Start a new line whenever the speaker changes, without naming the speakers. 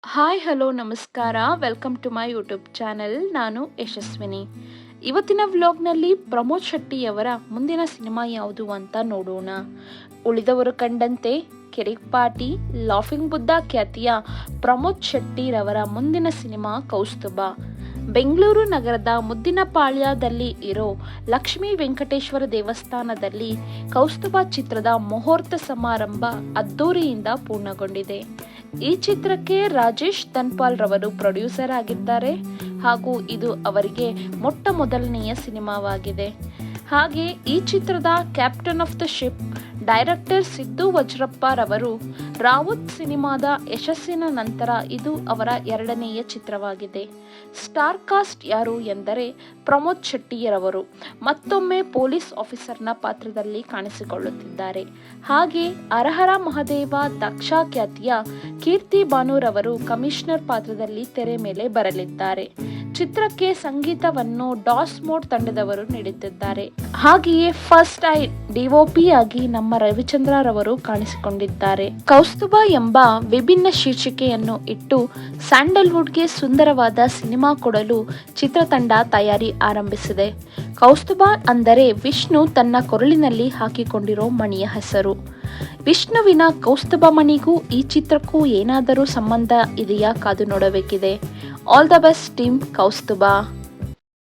Hi hello ನಮಸ್ಕಾರ welcome to my YouTube channel. ನಾನು ಯಶಸ್ವಿನಿ. ಇವತ್ತಿನ ವ್ಲಾಗ್ನಲ್ಲಿ ಪ್ರಮೋದ್ ಶೆಟ್ಟಿಯವರ ಮುಂದಿನ ಸಿನಿಮಾ ಯಾವುದು ಅಂತ ನೋಡೋಣ. ಉಳಿದವರು ಕಂಡಂತೆ ಕಿರಿಕ್ಪಾಟಿ ಲಾಫಿಂಗ್ ಬುದ್ಧ ಖ್ಯಾತಿಯ ಪ್ರಮೋದ್ ಶೆಟ್ಟಿರವರ ಮುಂದಿನ ಸಿನಿಮಾ ಕೌಸ್ತುಭ. ಬೆಂಗಳೂರು ನಗರದ ಮುದ್ದಿನಪಾಳ್ಯದಲ್ಲಿ ಇರೋ ಲಕ್ಷ್ಮೀ ವೆಂಕಟೇಶ್ವರ ದೇವಸ್ಥಾನದಲ್ಲಿ ಕೌಸ್ತುಭ ಚಿತ್ರದ ಮುಹೂರ್ತ ಸಮಾರಂಭ ಅದ್ದೂರಿಯಿಂದ ಪೂರ್ಣಗೊಂಡಿದೆ. ಈ ಚಿತ್ರಕ್ಕೆ ರಾಜೇಶ್ ತನ್ಪಾಲ್ ರವರು ಪ್ರೊಡ್ಯೂಸರ್ ಆಗಿದ್ದಾರೆ ಹಾಗೂ ಇದು ಅವರಿಗೆ ಮೊಟ್ಟ ಮೊದಲನೆಯ ಸಿನಿಮಾವಾಗಿದೆ. ಹಾಗೆ ಈ ಚಿತ್ರದ captain of the ship director Siddu Vajrappa ರವರು ರಾವುತ್ ಸಿನಿಮಾದ ಯಶಸ್ಸಿನ ನಂತರ ಇದು ಅವರ ಎರಡನೆಯ ಚಿತ್ರವಾಗಿದೆ. ಸ್ಟಾರ್ ಕಾಸ್ಟ್ ಯಾರು ಎಂದರೆ ಪ್ರಮೋದ್ ಶೆಟ್ಟಿಯರವರು ಮತ್ತೊಮ್ಮೆ ಪೊಲೀಸ್ ಆಫೀಸರ್ನ ಪಾತ್ರದಲ್ಲಿ ಕಾಣಿಸಿಕೊಳ್ಳುತ್ತಿದ್ದಾರೆ. ಹಾಗೆ ಹರಹರ ಮಹದೇವ ದಕ್ಷ ಖ್ಯಾತಿಯ ಕೀರ್ತಿ ಭಾನುರವರು ಕಮಿಷನರ್ ಪಾತ್ರದಲ್ಲಿ ತೆರೆ ಮೇಲೆ ಬರಲಿದ್ದಾರೆ. ಚಿತ್ರಕ್ಕೆ ಸಂಗೀತವನ್ನು ಡಾಸ್ ಮೋಡ್ ತಂಡದವರು ನೀಡುತ್ತಿದ್ದಾರೆ. ಹಾಗೆಯೇ ಫಸ್ಟ್ ಐ ಡಿಒಪಿ ಆಗಿ ನಮ್ಮ ರವಿಚಂದ್ರ ರವರು ಕಾಣಿಸಿಕೊಂಡಿದ್ದಾರೆ. ಕೌಸ್ತುಭ ಎಂಬ ವಿಭಿನ್ನ ಶೀರ್ಷಿಕೆಯನ್ನು ಇಟ್ಟು ಸ್ಯಾಂಡಲ್ವುಡ್ಗೆ ಸುಂದರವಾದ ಸಿನಿಮಾ ಕೊಡಲು ಚಿತ್ರತಂಡ ತಯಾರಿ ಆರಂಭಿಸಿದೆ. ಕೌಸ್ತುಭ ಅಂದರೆ ವಿಷ್ಣು ತನ್ನ ಕೊರಳಿನಲ್ಲಿ ಹಾಕಿಕೊಂಡಿರೋ ಮಣಿಯ ಹೆಸರು. ವಿಷ್ಣುವಿನ ಕೌಸ್ತುಭ ಮಣಿಗೂ ಈ ಚಿತ್ರಕ್ಕೂ ಏನಾದರೂ ಸಂಬಂಧ ಇದೆಯಾ ಕಾದು ನೋಡಬೇಕಿದೆ. All the best team Kaustubha.